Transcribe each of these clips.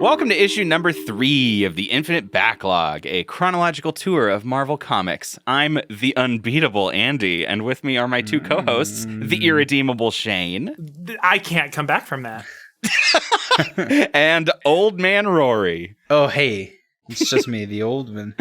Welcome to issue number 3 of the Infinite Backlog, a chronological tour of Marvel Comics. I'm the unbeatable Andy, and with me are my two co-hosts, the irredeemable Shane. I can't come back from that. And Old Man Rory. Oh, hey. It's just me, the old man.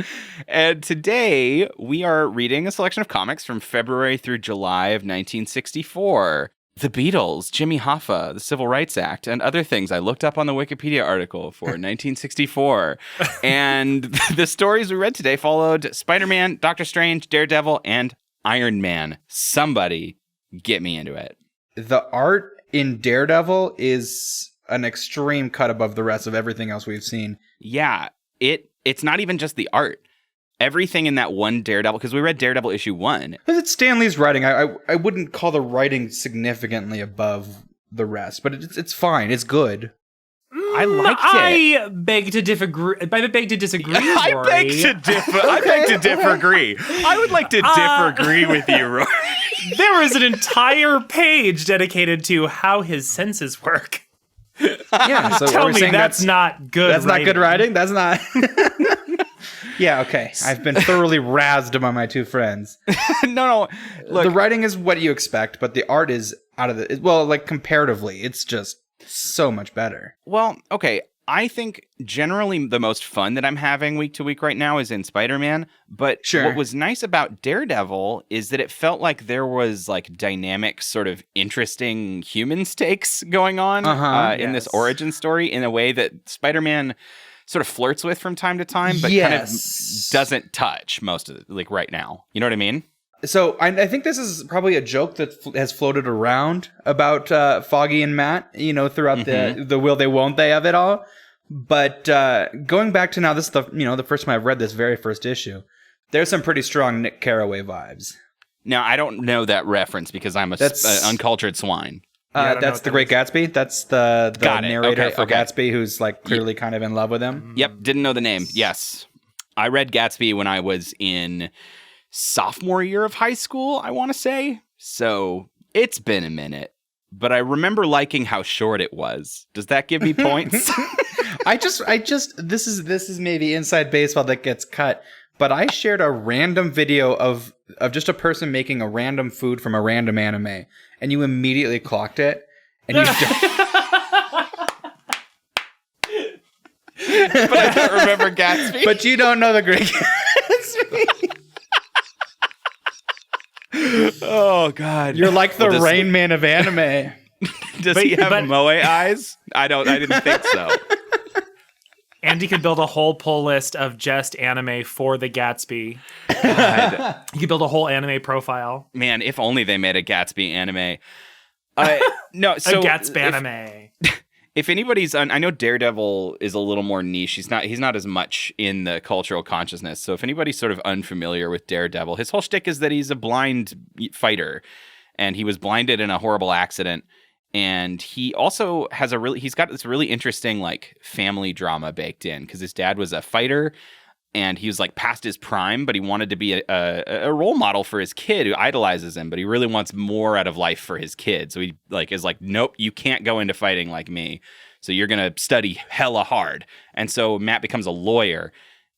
And today, we are reading a selection of comics from February through July of 1964. The Beatles, Jimmy Hoffa, the Civil Rights Act, and other things I looked up on the Wikipedia article for 1964. And the stories we read today followed Spider-Man, Doctor Strange, Daredevil, and Iron Man. Somebody get me into it. The art in Daredevil is an extreme cut above the rest of everything else we've seen. Yeah, it's not even just the art. Everything in that one Daredevil, because we read Daredevil issue 1. It's Stan Lee's writing. I wouldn't call the writing significantly above the rest, but it's fine. It's good. I liked it. I beg to disagree. I beg to disagree. I Rory. beg to differ. I beg to differ-agree. I would like to differ-agree with you, Rory. There is an entire page dedicated to how his senses work. Yeah, so Tell we're me saying that's not good. That's not good writing. That's not. Yeah, okay. I've been thoroughly razzed by my two friends. No. Look, the writing is what you expect, but the art is out of the... Well, like, comparatively, it's just so much better. well, okay. I think generally the most fun that I'm having week to week right now is in Spider-Man. But Sure. what was nice about Daredevil is that it felt like there was like dynamic, sort of interesting human stakes going on in this Yes. origin story in a way that Spider-Man sort of flirts with from time to time, but kind of doesn't touch most of it, like right now. You know what I mean? So I think this is probably a joke that has floated around about Foggy and Matt, throughout the will they won't they of it all. But going back to now, this is the first time I've read this very first issue. There's some pretty strong Nick Carraway vibes. Now, I don't know that reference because I'm an uncultured swine. That's The Great Gatsby. That's the narrator for Okay. Gatsby, who's like clearly kind of in love with him. Yep, didn't know the name. Yes. I read Gatsby when I was in sophomore year of high school, I want to say. So it's been a minute. But I remember liking how short it was. Does that give me points? This is maybe inside baseball that gets cut. But I shared a random video of just a person making a random food from a random anime, and you immediately clocked it, and you don't. But I don't remember Gatsby. But you don't know The Great Gatsby. Oh, God. You're like the Rain Man of anime. Does he have moe eyes? I didn't think so. Andy could build a whole pull list of just anime for the Gatsby. God. He could build a whole anime profile. Man, if only they made a Gatsby anime. No, so a Gatsby anime. If anybody's, I know Daredevil is a little more niche. He's not as much in the cultural consciousness. So if anybody's sort of unfamiliar with Daredevil, his whole shtick is that he's a blind fighter, and he was blinded in a horrible accident. And he also has he's got this really interesting like family drama baked in because his dad was a fighter. And he was like past his prime, but he wanted to be a role model for his kid who idolizes him, but he really wants more out of life for his kid. So he is like, nope, you can't go into fighting like me. So you're going to study hella hard. And so Matt becomes a lawyer,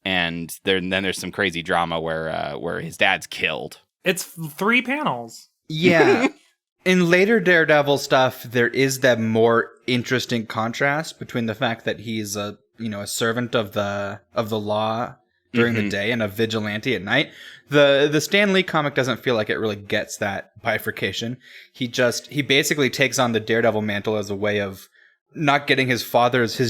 and then there's some crazy drama where his dad's killed. It's 3 panels. Yeah. In later Daredevil stuff, there is that more interesting contrast between the fact that he's a servant of the law during the day and a vigilante at night. The Stan Lee comic doesn't feel like it really gets that bifurcation. He basically takes on the Daredevil mantle as a way of not getting his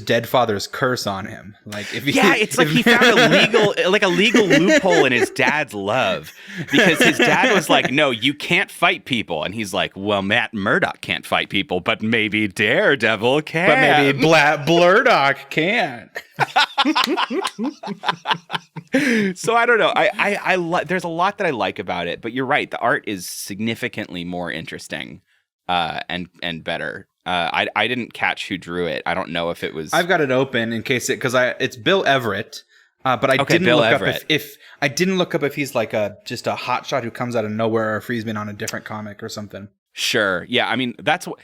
dead father's curse on him. Like it's like he found a legal loophole in his dad's love, because his dad was like, no, you can't fight people. And he's like, well, Matt Murdock can't fight people, but maybe Daredevil can. But maybe Blurdock can. So I don't know. I there's a lot that I like about it, but you're right. The art is significantly more interesting and better. I didn't catch who drew it. I don't know if it was. I've got it open in case it's Bill Everett. But I didn't Bill look Everett. up if I didn't look up if he's like just a hotshot who comes out of nowhere, or if he's been on a different comic or something. Sure. Yeah. I mean,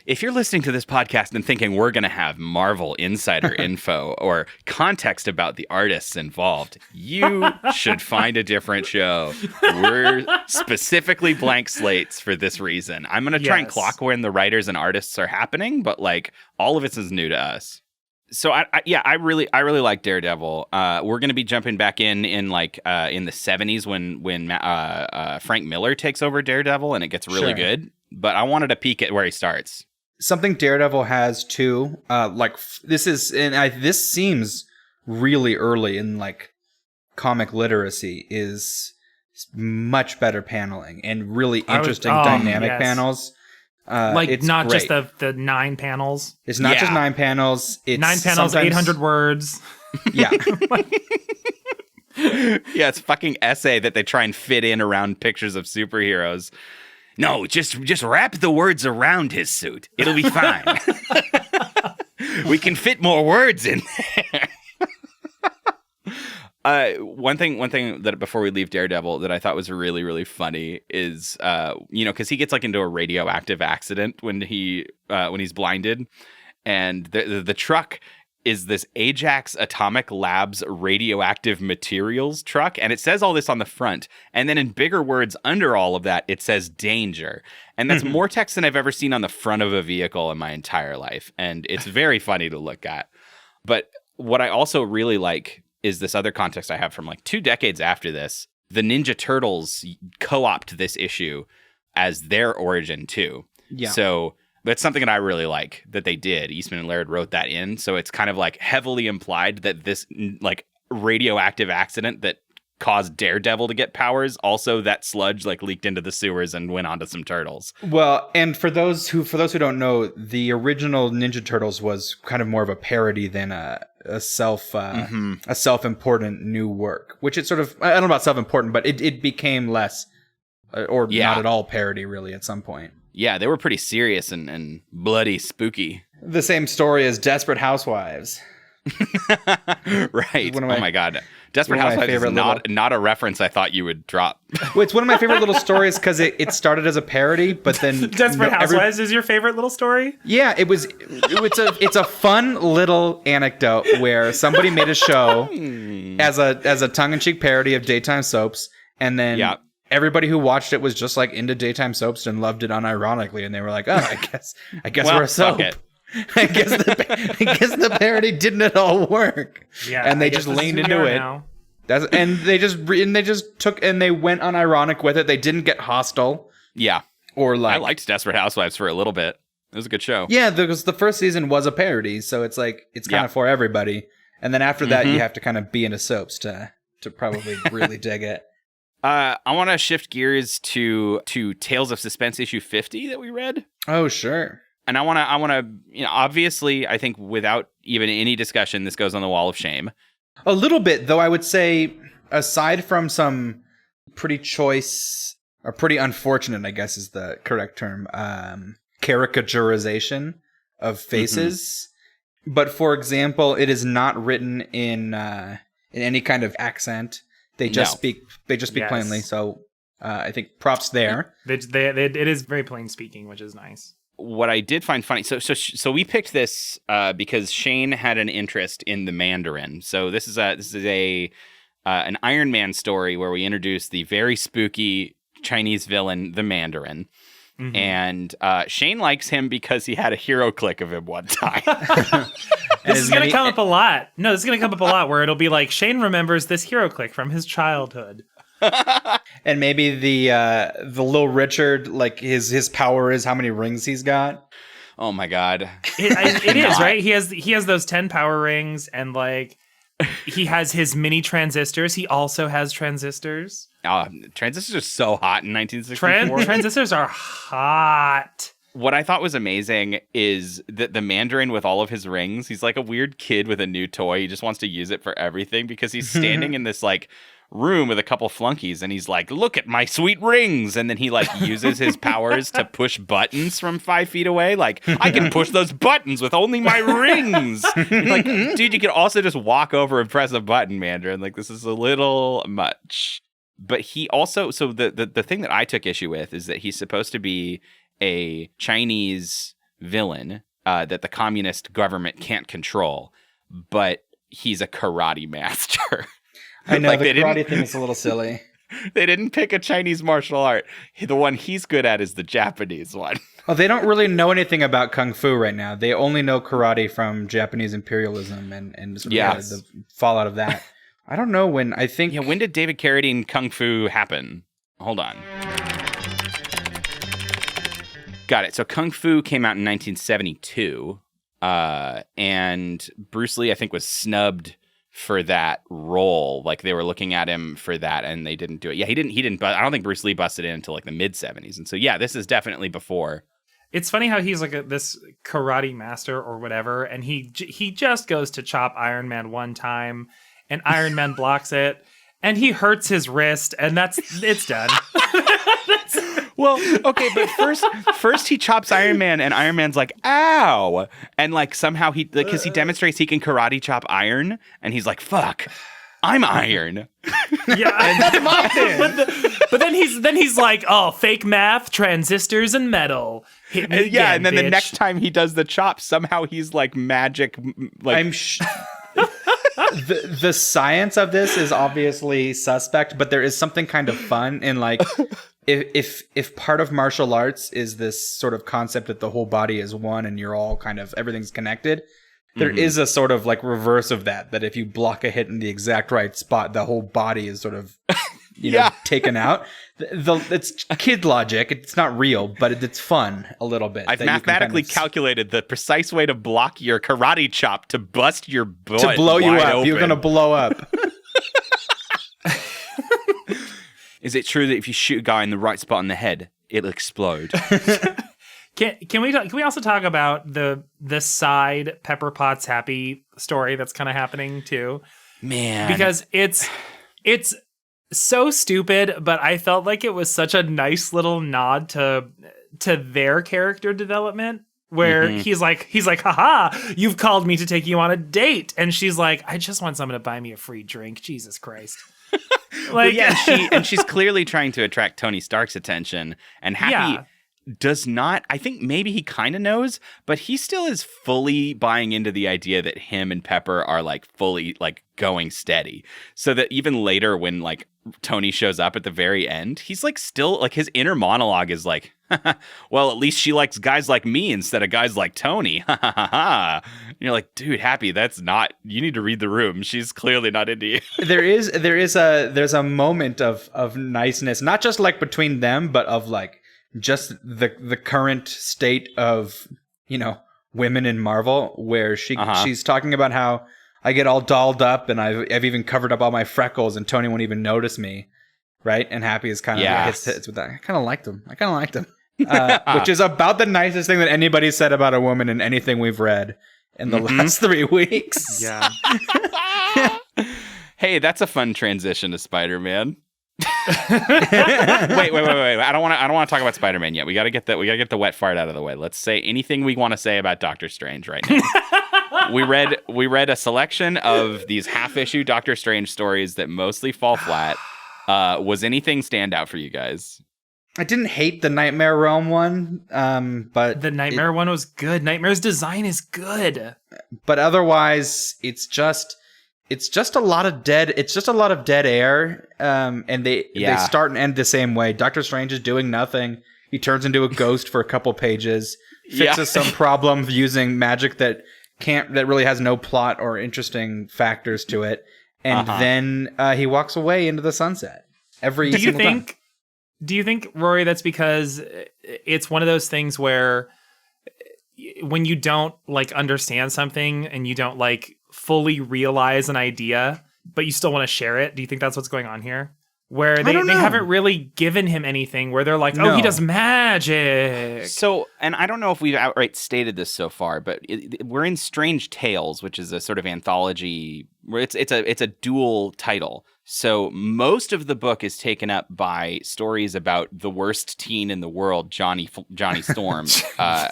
if you're listening to this podcast and thinking we're going to have Marvel insider info or context about the artists involved, you should find a different show. We're specifically blank slates for this reason. I'm going to try and clock when the writers and artists are happening, but like all of it is new to us. So I really like Daredevil. We're going to be jumping back in the 70s when Frank Miller takes over Daredevil and it gets really good. But I wanted to peek at where he starts. Something Daredevil has too, this seems really early in like comic literacy, is much better paneling and really interesting dynamic panels. It's not great. just the 9 panels. It's not just 9 panels. It's 9 panels, 800 words. Yeah. Yeah, it's a fucking essay that they try and fit in around pictures of superheroes. No, just wrap the words around his suit. It'll be fine. We can fit more words in there. One thing that before we leave Daredevil that I thought was really, really funny is, because he gets like into a radioactive accident when he's blinded, and the truck is this Ajax Atomic Labs radioactive materials truck. And it says all this on the front. And then in bigger words under all of that, it says danger. And that's more text than I've ever seen on the front of a vehicle in my entire life. And it's very funny to look at. But what I also really like is this other context I have from like 2 decades after this. The Ninja Turtles co-opt this issue as their origin too. Yeah. So that's something that I really like that they did. Eastman and Laird wrote that in. So it's kind of like heavily implied that this like radioactive accident that caused Daredevil to get powers, also that sludge like leaked into the sewers and went onto some turtles. Well, and for those who don't know, the original Ninja Turtles was kind of more of a parody than a self-important new work, which it sort of, I don't know about self-important, but it became less or not at all parody really at some point. Yeah, they were pretty serious and bloody spooky. The same story as Desperate Housewives. Right. Oh my God. Desperate Housewives is not a reference I thought you would drop. Well, it's one of my favorite little stories because it started as a parody, but then Desperate Housewives is your favorite little story? Yeah, it's a fun little anecdote where somebody made a show as a tongue-in-cheek parody of daytime soaps, and then everybody who watched it was just like into daytime soaps and loved it unironically, and they were like, "Oh, I guess we're a soap." I guess the parody didn't at all work. Yeah, and they just leaned into it. And they just took and they went unironic with it. They didn't get hostile. Yeah, or like I liked Desperate Housewives for a little bit. It was a good show. Yeah, because the first season was a parody, so it's like it's kind of for everybody. And then after that, you have to kind of be into soaps to probably really dig it. I want to shift gears to Tales of Suspense issue 50 that we read. Oh, sure. And I want to, obviously, I think without even any discussion, this goes on the wall of shame. A little bit, though, I would say, aside from some pretty choice, or pretty unfortunate, I guess is the correct term, caricaturization of faces. But for example, it is not written in any kind of accent. They just speak plainly. So I think props there. It is very plain speaking, which is nice. What I did find funny, so we picked this because Shane had an interest in the Mandarin. So this is an Iron Man story where we introduce the very spooky Chinese villain, the Mandarin. Mm-hmm. And Shane likes him because he had a hero click of him one time. This is going to come up a lot. No, this is going to come up a lot where it'll be like, Shane remembers this hero click from his childhood. And maybe the little Richard, like his power is how many rings he's got. Oh my God. It is, right? He has those 10 power rings, and like he has his mini transistors. He also has transistors. Transistors are so hot in 1964. Transistors are hot. What I thought was amazing is that the Mandarin with all of his rings, he's like a weird kid with a new toy. He just wants to use it for everything because he's standing in this like room with a couple flunkies and he's like, look at my sweet rings. And then he like uses his powers to push buttons from 5 feet away. Like, I can push those buttons with only my rings. Like, dude, you can also just walk over and press a button, Mandarin. Like, this is a little much. But he also, so the thing that I took issue with is that he's supposed to be a Chinese villain that the communist government can't control, but he's a karate master. I know, Like, the they didn't- karate thing is a little silly. They didn't pick a Chinese martial art. The one he's good at is the Japanese one. Oh, they don't really know anything about kung fu right now. They only know karate from Japanese imperialism and sort of the fallout of that. I don't know when. I think. Yeah, when did David Carradine Kung Fu happen? Hold on. Got it. So Kung Fu came out in 1972, and Bruce Lee, I think, was snubbed for that role. Like, they were looking at him for that, and they didn't do it. Yeah, he didn't. But I don't think Bruce Lee busted in until like the mid 70s. And so, yeah, this is definitely before. It's funny how he's like this karate master or whatever, and he just goes to chop Iron Man one time, and Iron Man blocks it, and he hurts his wrist, and it's done. Well, okay, but first he chops Iron Man, and Iron Man's like, ow! And like somehow because he demonstrates he can karate chop iron, and he's like, fuck, I'm iron. Yeah, That's my thing. but then he's like, oh, fake math, transistors, and metal. Hit me again, And then bitch. the next time he does the chop, somehow he's like magic. Like, The science of this is obviously suspect, but there is something kind of fun in like if part of martial arts is this sort of concept that the whole body is one and you're all kind of everything's connected. There is a sort of like reverse of that if you block a hit in the exact right spot, the whole body is sort of you know taken out. It's kid logic. It's not real, but it's fun a little bit. I've that you can mathematically kind of calculated the precise way to block your karate chop to bust your butt to blow you wide up. open. You're gonna blow up. Is it true that if you shoot a guy in the right spot on the head, it'll explode? Can we also talk about the side Pepper Potts Happy story that's kind of happening too? Man, Because it's so stupid, but I felt like it was such a nice little nod to their character development where he's like, haha, you've called me to take you on a date. And she's like, I just want someone to buy me a free drink. Jesus Christ. well, yeah, she's clearly trying to attract Tony Stark's attention, and Happy does not. I think maybe he kind of knows, but he still is fully buying into the idea that him and Pepper are like fully like going steady. So that even later when like Tony shows up at the very end, he's like still like his inner monologue is like, well, at least she likes guys like me instead of guys like Tony. And you're like, dude, Happy, that's not, you need to read the room. She's clearly not into you. there's a moment of niceness, not just like between them, but of like just the current state of, you know, women in Marvel, where she's talking about how I get all dolled up and I've even covered up all my freckles and Tony won't even notice me, right? And Happy is kind of hits with that. I kind of liked him. Which is about the nicest thing that anybody said about a woman in anything we've read in the last 3 weeks. Yeah. Hey, that's a fun transition to Spider-Man. wait. I don't want to talk about Spider-Man yet. We got to get the wet fart out of the way. Let's say anything we want to say about Doctor Strange right now. we read a selection of these half-issue Doctor Strange stories that mostly fall flat. Was anything stand out for you guys? I didn't hate the Nightmare Realm one, but The Nightmare one was good. Nightmare's design is good. But otherwise, it's just a lot of dead. It's just a lot of dead air. And they start and end the same way. Doctor Strange is doing nothing. He turns into a ghost for a couple pages, fixes some problem using magic that really has no plot or interesting factors to it, and then he walks away into the sunset. Do you think, Rory, that's because it's one of those things where when you don't like understand something and you don't like fully realize an idea, but you still want to share it? Do you think that's what's going on here? Where they haven't really given him anything where they're like, oh, he does magic. So, and I don't know if we've outright stated this so far, but we're in Strange Tales, which is a sort of anthology where it's a dual title. So most of the book is taken up by stories about the worst teen in the world, Johnny Storm.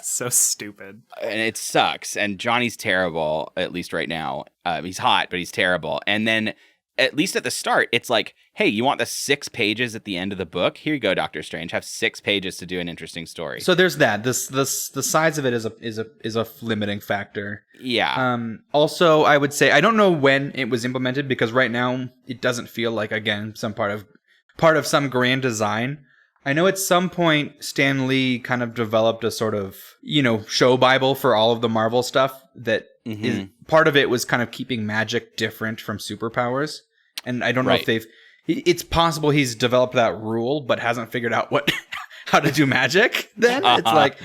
So stupid. And it sucks. And Johnny's terrible, at least right now. He's hot, but he's terrible. And then at least at the start, it's like, hey, you want the 6 pages at the end of the book? Here you go, Doctor Strange. Have 6 pages to do an interesting story. So there's that. The size of it is a limiting factor. Yeah. Also, I would say I don't know when it was implemented because right now it doesn't feel like, again, some part of some grand design. I know at some point Stan Lee kind of developed a sort of, show Bible for all of the Marvel stuff that is, part of it was kind of keeping magic different from superpowers. And I don't know if it's possible he's developed that rule, but hasn't figured out how to do magic then. It's like,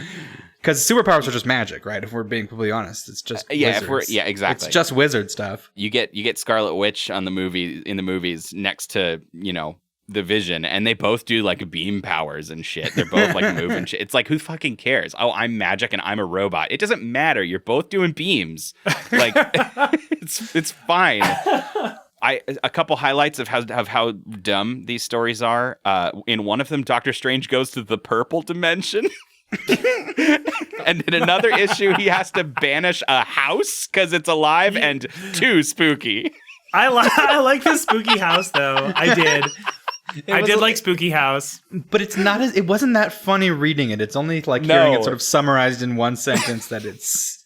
because superpowers are just magic, right? If we're being completely honest, it's just wizards. Exactly. It's just wizard stuff. You get Scarlet Witch in the movies next to, the Vision, and they both do like beam powers and shit. They're both like moving shit. It's like, who fucking cares? Oh, I'm magic and I'm a robot. It doesn't matter. You're both doing beams. Like, it's fine. A couple highlights of how dumb these stories are. In one of them, Doctor Strange goes to the purple dimension. And in another issue, he has to banish a house because it's alive and too spooky. I like the spooky house though. I did. I did like Spooky House. But it wasn't that funny reading it. It's only like hearing it sort of summarized in one sentence that it's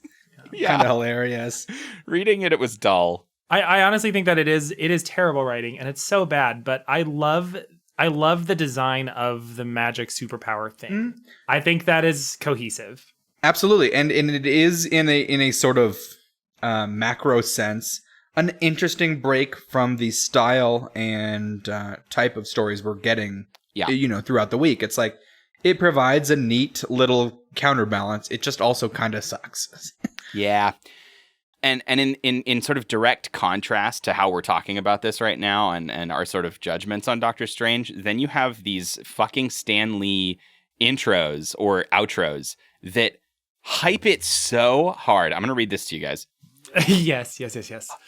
kind of hilarious. Reading it was dull. I honestly think that it is terrible writing and it's so bad, but I love the design of the magic superpower thing. I think that is cohesive. Absolutely. And it is in a sort of macro sense an interesting break from the style and type of stories we're getting, throughout the week. It's like, it provides a neat little counterbalance. It just also kind of sucks. Yeah. And in sort of direct contrast to how we're talking about this right now and our sort of judgments on Doctor Strange, then you have these fucking Stan Lee intros or outros that hype it so hard. I'm going to read this to you guys. Yes.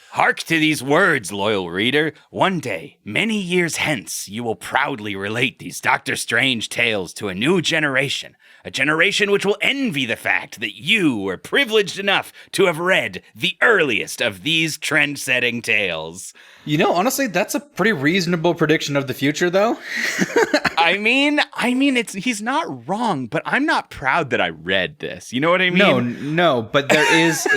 Hark to these words, loyal reader. One day, many years hence, you will proudly relate these Doctor Strange tales to a new generation. A generation which will envy the fact that you were privileged enough to have read the earliest of these trend-setting tales. Honestly, that's a pretty reasonable prediction of the future, though. I mean, he's not wrong, but I'm not proud that I read this. You know what I mean? No, but there is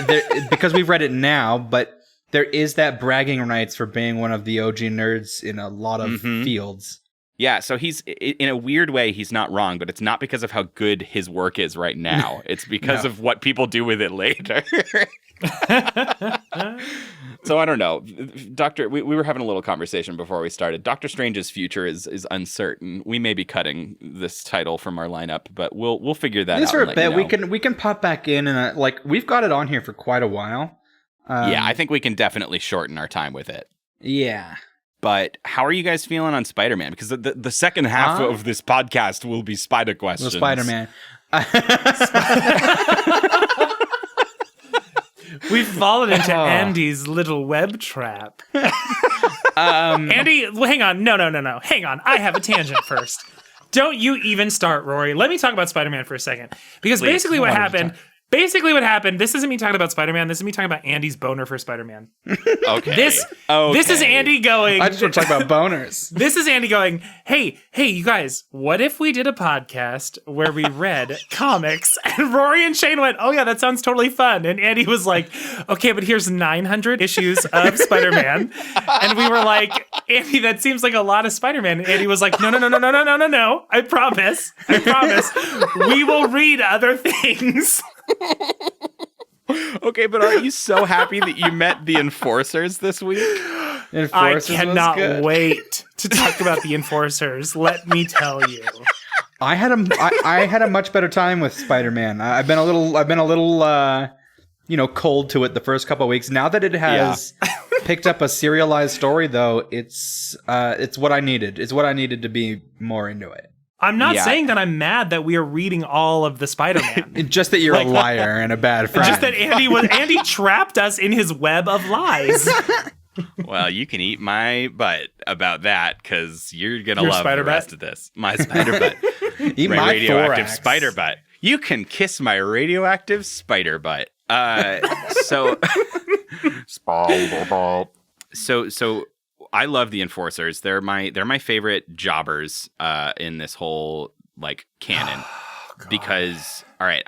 because we've read it now, but there is that bragging rights for being one of the OG nerds in a lot of fields. Yeah, so he's, in a weird way, he's not wrong, but it's not because of how good his work is right now. It's because of what people do with it later. So I don't know. We were having a little conversation before we started. Doctor Strange's future is uncertain. We may be cutting this title from our lineup, but we'll figure that out. For a bit, we can pop back in and we've got it on here for quite a while. Yeah, I think we can definitely shorten our time with it. Yeah. But how are you guys feeling on Spider-Man? Because the second half of this podcast will be Spider questions. The Spider-Man. We've fallen into Andy's little web trap. Andy, hang on. No. Hang on. I have a tangent first. Don't you even start, Rory. Let me talk about Spider-Man for a second. Because basically what happened, this isn't me talking about Spider-Man. This is me talking about Andy's boner for Spider-Man. Okay. This is Andy going. I just want to talk about boners. This is Andy going, hey, you guys, what if we did a podcast where we read comics? And Rory and Shane went, oh yeah, that sounds totally fun. And Andy was like, okay, but here's 900 issues of Spider-Man. And we were like, Andy, that seems like a lot of Spider-Man. And Andy was like, no. I promise. We will read other things. Okay, but aren't you so happy that you met the Enforcers this week? I cannot wait to talk about the Enforcers. Let me tell you, I had a much better time with Spider-Man. I've been a little cold to it the first couple of weeks. Now that it has picked up a serialized story, though, it's what I needed. It's what I needed to be more into it. I'm not saying that I'm mad that we are reading all of the Spider-Man. Just that you're a liar and a bad friend. Just that Andy trapped us in his web of lies. Well, you can eat my butt about that because you're going to love the rest of this. My spider butt. Eat my radioactive thorax. spider butt. You can kiss my radioactive spider butt. So I love the Enforcers. They're my favorite jobbers in this whole like canon. Because all right,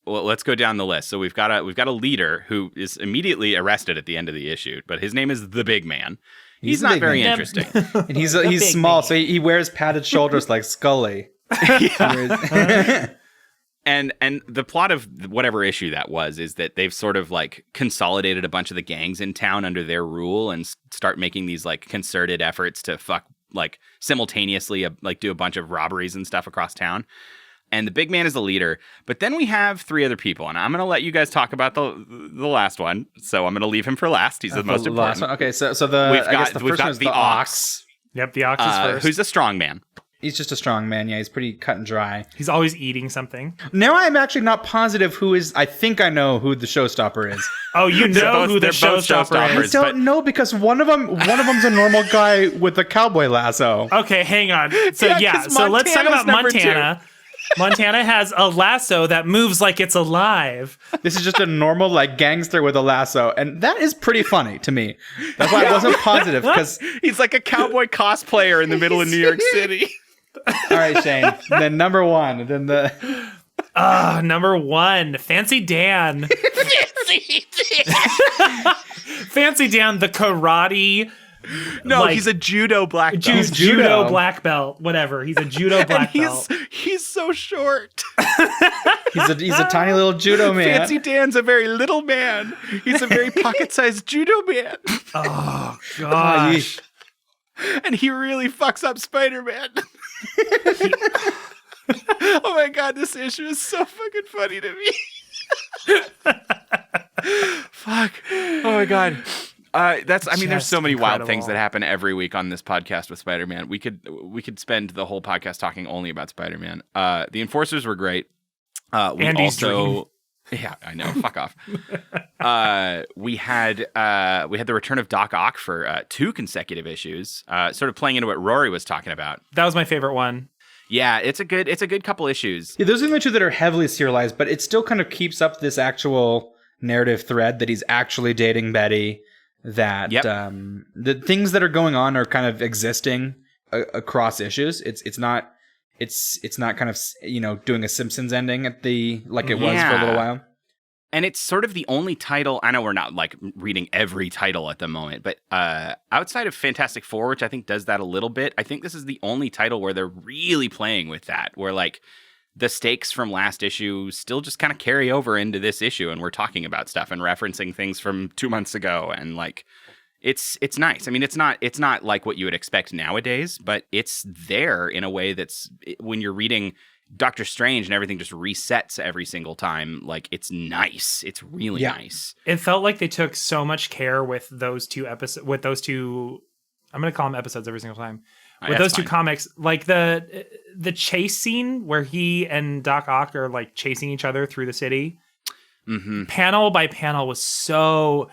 let's go down the list. So we've got a leader who is immediately arrested at the end of the issue, but his name is the Big Man. He's not very interesting. And he's small, so he wears padded shoulders like Scully. And the plot of whatever issue that was is that they've sort of like consolidated a bunch of the gangs in town under their rule and start making these like concerted efforts to like simultaneously like do a bunch of robberies and stuff across town. And the Big Man is the leader, but then we have 3 other people, and I'm going to let you guys talk about the last one. So I'm going to leave him for last. He's the most important. Last one. Okay, so the first one is the Ox. Yep, the Ox is first. Who's a strong man. He's just a strong man. Yeah, he's pretty cut and dry. He's always eating something. Now I'm actually not positive who is. I think I know who the showstopper is. Oh, you know who the showstopper is? I don't know because one of them's a normal guy with a cowboy lasso. Okay, hang on. So so let's talk about Montana. Montana has a lasso that moves like it's alive. This is just a normal like gangster with a lasso, and that is pretty funny to me. That's why I wasn't positive because he's like a cowboy cosplayer in the middle of New York City. All right, Shane. Then number 1. Then the number 1, Fancy Dan. Fancy Dan, the karate. No, he's a judo black belt. He's judo black belt. Whatever. He's a judo black belt. He's so short. he's a tiny little judo man. Fancy Dan's a very little man. He's a very pocket-sized judo man. Oh gosh. And he really fucks up Spider-Man. Oh my god, this issue is so fucking funny to me. Fuck. Oh my god. There's so many wild things that happen every week on this podcast with Spider-Man. We could spend the whole podcast talking only about Spider-Man. The Enforcers were great. Andy's dream. Yeah, I know. Fuck off. We had the return of Doc Ock for 2 consecutive issues, sort of playing into what Rory was talking about. That was my favorite one. Yeah, it's a good couple issues. Yeah, those are the 2 that are heavily serialized, but it still kind of keeps up this actual narrative thread that he's actually dating Betty. That the things that are going on are kind of existing across issues. It's not kind of doing a Simpsons ending at it was for a little while. And it's sort of the only title. I know we're not like reading every title at the moment, but outside of Fantastic Four, which I think does that a little bit, I think this is the only title where they're really playing with that, where like the stakes from last issue still just kind of carry over into this issue, and we're talking about stuff and referencing things from 2 months ago, and like it's nice. I mean, it's not like what you would expect nowadays, but it's there in a way that's when you're reading Doctor Strange and everything just resets every single time. Like it's nice. It's really nice. It felt like they took so much care with those 2 episodes. With those 2, I'm going to call them episodes every single time. With those 2 comics, like the chase scene where he and Doc Ock are like chasing each other through the city, panel by panel was so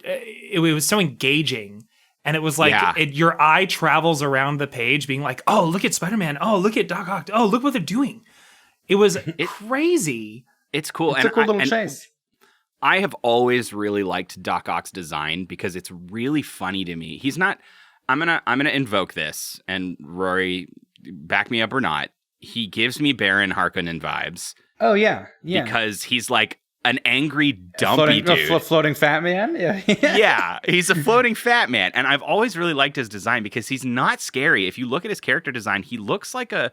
it was so engaging, and it was like your eye travels around the page, being like, "Oh, look at Spider-Man! Oh, look at Doc Ock! Oh, look what they're doing!" It was crazy. It's cool. It's a cool little chase. I have always really liked Doc Ock's design because it's really funny to me. He's not. I'm gonna invoke this, and Rory, back me up or not. He gives me Baron Harkonnen vibes. Oh yeah. Because he's like an angry, dumpy dude, floating fat man. Yeah, yeah, he's a floating fat man, and I've always really liked his design because he's not scary. If you look at his character design, he looks like a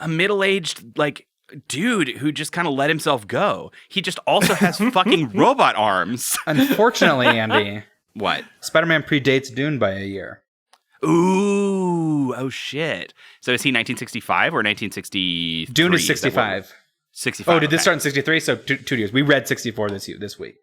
middle-aged like dude who just kind of let himself go. He just also has fucking robot arms. Unfortunately, Andy, what? Spider-Man predates Dune by a year. Ooh, oh shit. So is he 1965 or 1963? Dune is 65. 65. Oh, did this start in 63? So 2 years. We read 64 this week.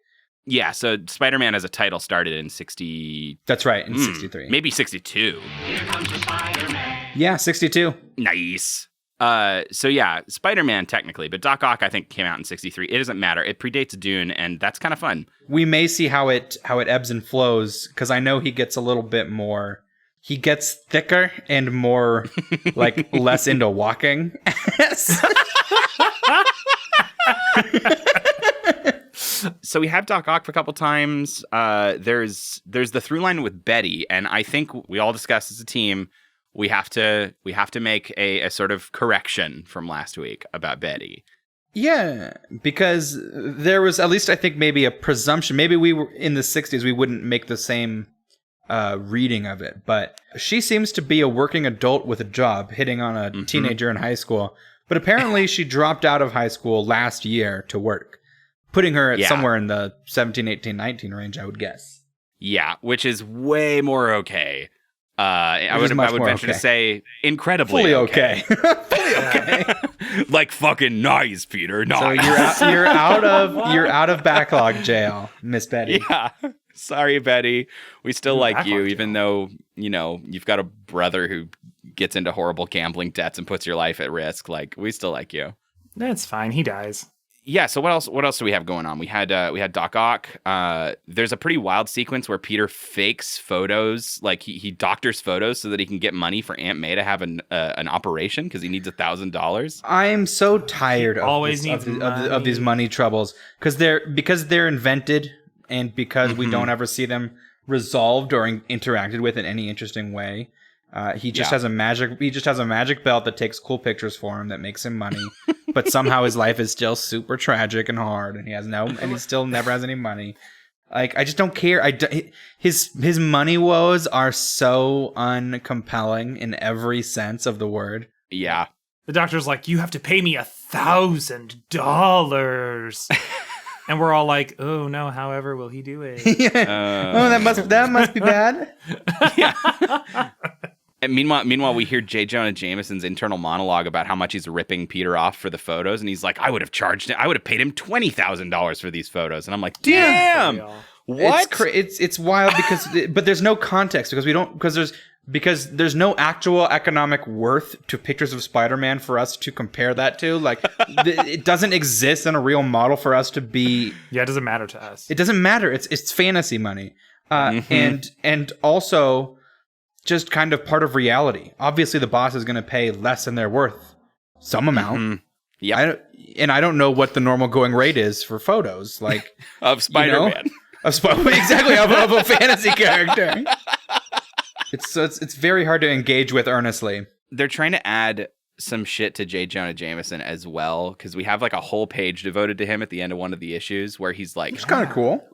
Yeah, so Spider-Man as a title started in 60... That's right, in 63. Maybe 62. Here comes the Spider-Man. Yeah, 62. Nice. So yeah, Spider-Man technically, but Doc Ock I think came out in 63. It doesn't matter. It predates Dune, and that's kind of fun. We may see how it ebbs and flows, because I know he gets a little bit more... He gets thicker and more, like, less into walking. So we have Doc Ock a couple times. There's the through line with Betty, and I think we all discussed as a team we have to make a sort of correction from last week about Betty. Yeah, because there was at least I think maybe a presumption. Maybe we were in the 60s, we wouldn't make the same reading of it. But she seems to be a working adult with a job, hitting on a teenager in high school. But apparently she dropped out of high school last year to work, putting her at somewhere in the 17, 18, 19 range, I would guess. Yeah, which is way more okay. I would venture to say incredibly fully okay. Fully okay. Like fucking nice, Peter. Nice. So you're out of backlog jail, Miss Betty. Yeah. Sorry, Betty. We still like you, even though, you've got a brother who gets into horrible gambling debts and puts your life at risk. Like, we still like you. That's fine. He dies. Yeah, so what else do we have going on? We had Doc Ock. There's a pretty wild sequence where Peter fakes photos, like he doctors photos so that he can get money for Aunt May to have an operation because he needs $1,000. I'm so tired of these money troubles because they're invented and because we don't ever see them resolved or interacted with in any interesting way. He just has a magic belt that takes cool pictures for him that makes him money, but somehow his life is still super tragic and hard, and he still never has any money. Like, I just don't care. His money woes are so uncompelling in every sense of the word. Yeah. The doctor's like, you have to pay me $1,000. And we're all like, oh no, however will he do it? Yeah. That must be bad. Yeah. And meanwhile, we hear J. Jonah Jameson's internal monologue about how much he's ripping Peter off for the photos, and he's like, I would have paid him $20,000 for these photos, and I'm like, damn, what? It's wild but there's no context because there's no actual economic worth to pictures of Spider-Man for us to compare that to. Like, it doesn't exist in a real model for us to be. Yeah, it doesn't matter to us. It doesn't matter. It's fantasy money, and also just kind of part of reality. Obviously, the boss is going to pay less than they're worth, some amount. Yeah, I don't know what the normal going rate is for photos, like of Spider-Man, exactly of a fantasy character. It's very hard to engage with earnestly. They're trying to add some shit to J. Jonah Jameson as well, because we have like a whole page devoted to him at the end of one of the issues where he's like, it's kind of cool,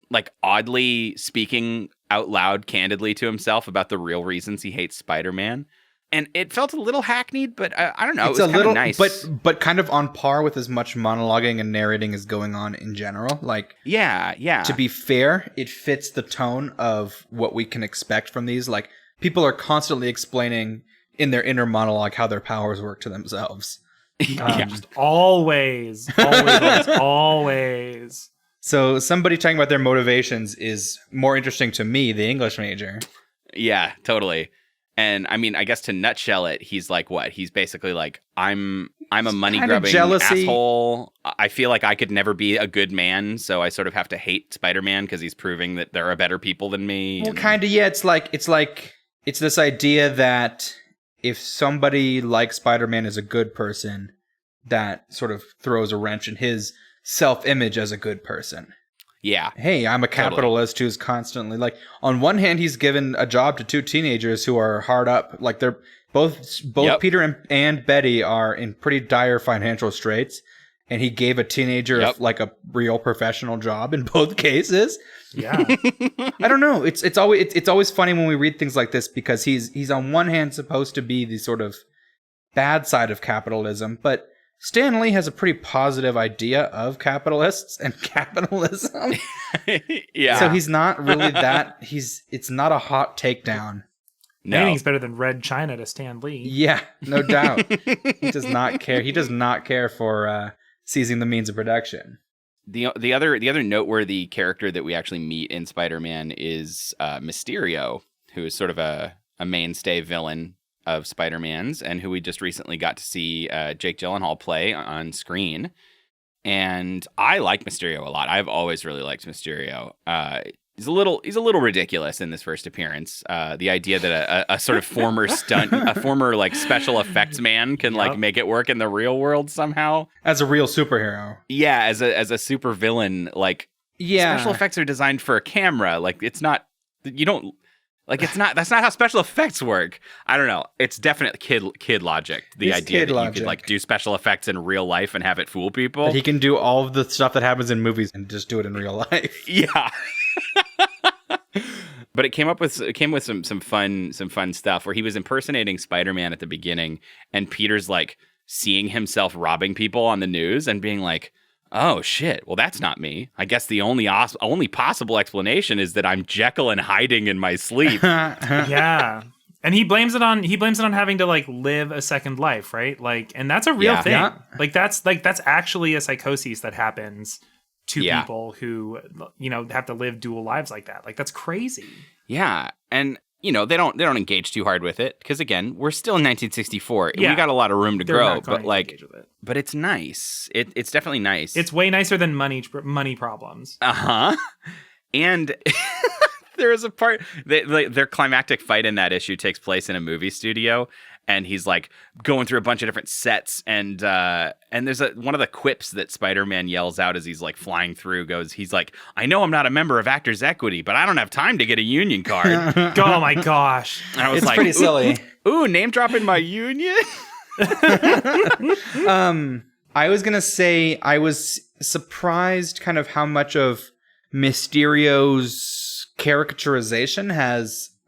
like oddly speaking out loud candidly to himself about the real reasons he hates Spider-Man. And it felt a little hackneyed, but I don't know. It's a little nice, but kind of on par with as much monologuing and narrating as going on in general. Like, yeah. To be fair, it fits the tone of what we can expect from these. Like, people are constantly explaining in their inner monologue how their powers work to themselves. Just always. So somebody talking about their motivations is more interesting to me, the English major. Yeah, totally. And I mean, I guess to nutshell it, he's like, what? He's basically like, I'm a money-grubbing asshole. I feel like I could never be a good man, so I sort of have to hate Spider-Man because he's proving that there are better people than me. Well, kind of, yeah. It's this idea that if somebody like Spider-Man is a good person, that sort of throws a wrench in his self-image as a good person. Yeah. Hey, I'm a capitalist who's constantly like, on one hand, he's given a job to two teenagers who are hard up. Like, they're both Peter and Betty are in pretty dire financial straits. And he gave a teenager like a real professional job in both cases. Yeah. I don't know. It's always funny when we read things like this because he's on one hand supposed to be the sort of bad side of capitalism, but Stan Lee has a pretty positive idea of capitalists and capitalism. Yeah. So he's not really that. It's not a hot takedown. No. Anything's better than Red China to Stan Lee. Yeah, no doubt. He does not care. He does not care for seizing the means of production. The other noteworthy character that we actually meet in Spider-Man is Mysterio, who is sort of a mainstay villain of Spider-Man's, and who we just recently got to see Jake Gyllenhaal play on screen. And I like Mysterio a lot. I've always really liked Mysterio. He's a little ridiculous in this first appearance. The idea that a sort of former like special effects man can like make it work in the real world somehow As a real superhero. Yeah, as a super villain, like special effects are designed for a camera. Like it's not that's not how special effects work. I don't know. It's definitely kid logic. The idea that you could like do special effects in real life and have it fool people. That he can do all of the stuff that happens in movies and just do it in real life. Yeah. But it came with some fun stuff where he was impersonating Spider-Man at the beginning, and Peter's like seeing himself robbing people on the news and being like, "Oh shit! Well, that's not me. I guess the only possible explanation is that I'm Jekyll and hiding in my sleep." Yeah, and he blames it on having to like live a second life, right? Like, and that's a real thing. Yeah. Like that's actually a psychosis that happens to people who have to live dual lives like that. Like that's crazy. Yeah, and they don't engage too hard with it because again, we're still in 1964. Yeah. We got a lot of room to grow, not going but to like, engage with it. but it's nice. It's definitely nice. It's way nicer than money problems. And there is a part their climactic fight in that issue takes place in a movie studio, and he's like going through a bunch of different sets, and there's one of the quips that Spider-Man yells out as he's like flying through he's like, "I know I'm not a member of Actors Equity, but I don't have time to get a union card." Oh my gosh. And I was It's like, pretty silly. Ooh, name dropping my union. I was going to say I was surprised kind of how much of Mysterio's caricaturization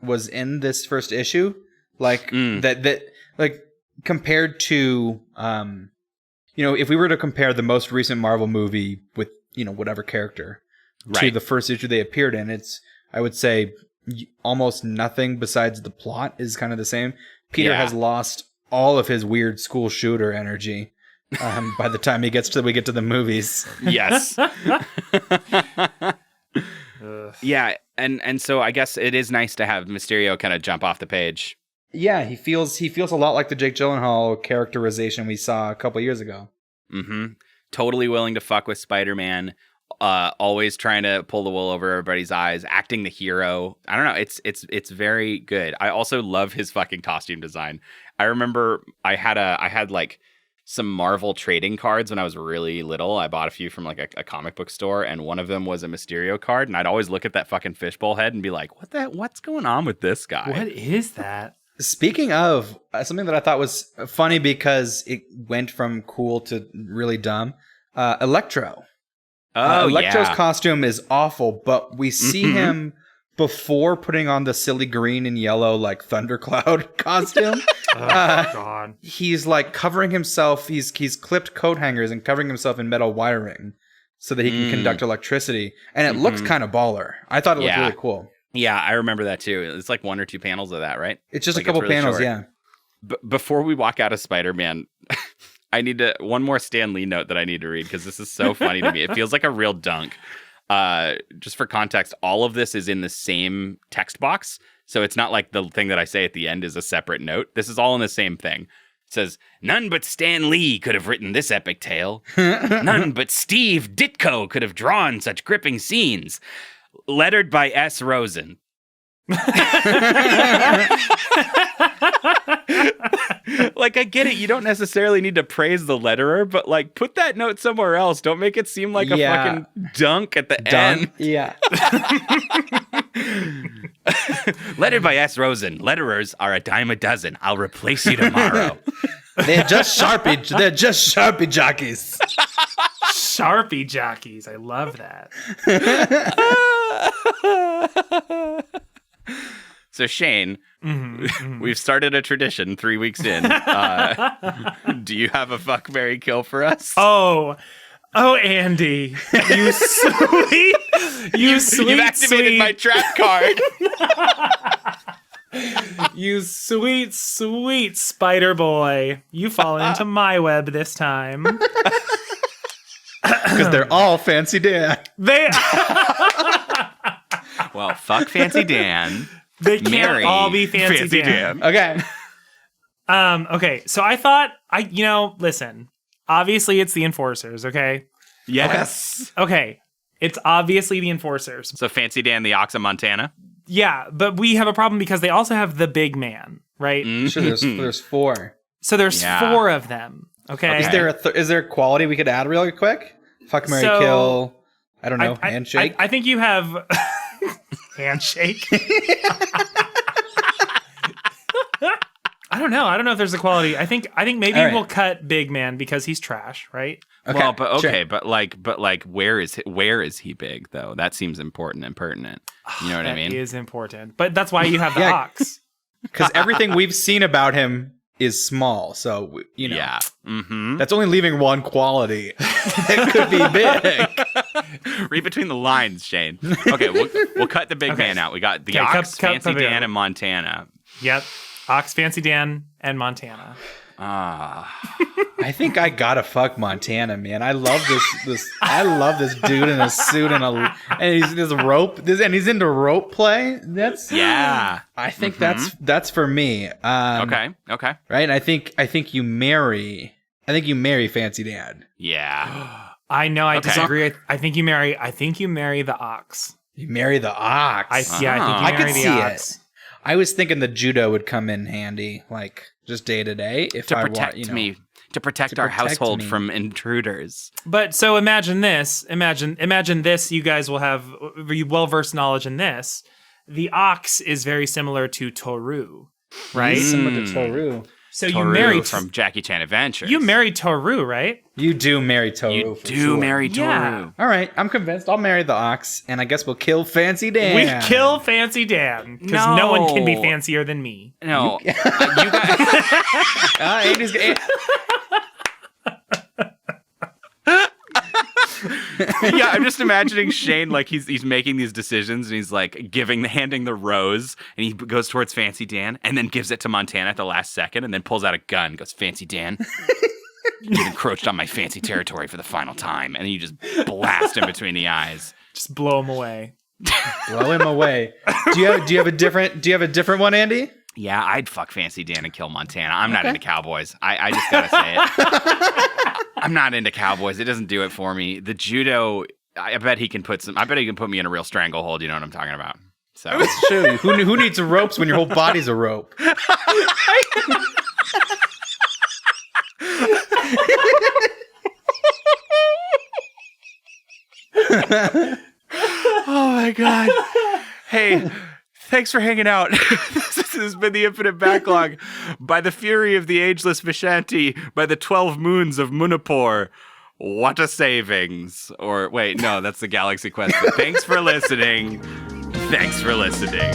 was in this first issue. Like that like compared to if we were to compare the most recent Marvel movie with whatever character to the first issue they appeared in, I would say almost nothing besides the plot is kind of the same. Peter has lost all of his weird school shooter energy by the time we get to the movies. Yes. Yeah, and so I guess it is nice to have Mysterio kind of jump off the page. Yeah, he feels a lot like the Jake Gyllenhaal characterization we saw a couple years ago. Mm-hmm. Totally willing to fuck with Spider-Man. Always trying to pull the wool over everybody's eyes, acting the hero. I don't know. It's very good. I also love his fucking costume design. I remember I had like some Marvel trading cards when I was really little. I bought a few from like a comic book store, and one of them was a Mysterio card, and I'd always look at that fucking fishbowl head and be like, what's going on with this guy? What is that? Speaking of something that I thought was funny because it went from cool to really dumb, Electro. Electro's costume is awful, but we see him before putting on the silly green and yellow like thundercloud costume. God. He's like covering himself. He's clipped coat hangers and covering himself in metal wiring so that he can conduct electricity, and it looks kind of baller. I thought it looked really cool. Yeah, I remember that too. It's like one or two panels of that, right? It's just like a couple really panels, short. yeah. Before we walk out of Spider-Man, I need one more Stan Lee note that I need to read because this is so funny to me. It feels like a real dunk. Just for context, all of this is in the same text box. So it's not like the thing that I say at the end is a separate note. This is all in the same thing. It says, "None but Stan Lee could have written this epic tale. None but Steve Ditko could have drawn such gripping scenes. Lettered by S. Rosen." Like, I get it. You don't necessarily need to praise the letterer, but like, put that note somewhere else. Don't make it seem like a fucking dunk at the end. Yeah. Lettered by S. Rosen. Letterers are a dime a dozen. I'll replace you tomorrow. They're just Sharpie jockeys. Sharpie jockeys. I love that. So Shane, we've started a tradition 3 weeks in. Do you have a fuck, marry, kill for us? Oh, Andy, you sweet, You've activated my trap card. You sweet spider boy. You fall into my web this time. Because they're all Fancy Dan. Well, fuck Fancy Dan. They can't Marry all be Fancy Dan. Okay. Okay, so I thought, listen, obviously it's the Enforcers, okay? Yes. Okay, It's obviously the Enforcers. So Fancy Dan the Ox of Montana. Yeah, but we have a problem because they also have the big man, right? Sure, there's 4. So there's Yeah. 4 of them. Okay. Is there is there a quality we could add real quick? Fuck, marry, So, kill. I don't know. Handshake. I think you have handshake. I don't know. I don't know if there's a quality. I think maybe All right. we'll cut big man because he's trash, right? Well, but sure. okay, but where is he big though? That seems important and pertinent. You know what I mean? That is important. But that's why you have the Yeah. ox. Because everything we've seen about him is small. So, you know. Yeah. Mm-hmm. That's only leaving one quality. It could be big. Read between the lines, Shane. Okay, we'll cut the big Okay. man out. We got the Okay, Ox, cut Fancy the Dan, big- and Montana. Yep. Ox, Fancy Dan, and Montana. I think I gotta fuck Montana, man. I love this. I love this dude in a suit and he's this rope. And he's into rope play. That's Yeah. I think that's for me. Okay. Right. I think you marry. Fancy Dan. Yeah. I know. I Okay. disagree. I think you marry. I think you marry the ox. You marry the ox. I think I you could marry the see ox. it. I was thinking the judo would come in handy, like just day to day. If To I protect want, you know, me. To protect our protect household me. from intruders. But so imagine this. Imagine this. You guys will have well-versed knowledge in this. The ox is very similar to Toru, right? similar to Toru. So you Toru married from Jackie Chan Adventures. You married Toru, right? You do marry Toru. You for do sure. marry Toru. Yeah. All right, I'm convinced. I'll marry the ox, and I guess we'll kill Fancy Dan. We kill Fancy Dan because no one can be No. fancier than me. No, you guys. Andy's Yeah, I'm just imagining Shane like he's making these decisions and he's like handing the rose and he goes towards Fancy Dan and then gives it to Montana at the last second and then pulls out a gun and goes, Fancy Dan, you've encroached on my fancy territory for the final time, and then you just blast him between the eyes. Just blow him away. blow him away. Do you have a different one, Andy? Yeah, I'd fuck Fancy Dan and kill Montana. I'm not into cowboys. I just gotta say it. I'm not into cowboys. It doesn't do it for me. The judo, I bet he can put me in a real stranglehold. You know what I'm talking about. So It's true. Who needs ropes when your whole body's a rope? oh my god. Hey, thanks for hanging out. This has been the Infinite Backlog. By the fury of the ageless Vishanti, by the 12 moons of Munipur. What a savings. Or wait, no, that's the Galaxy Quest. But thanks for listening. Thanks for listening.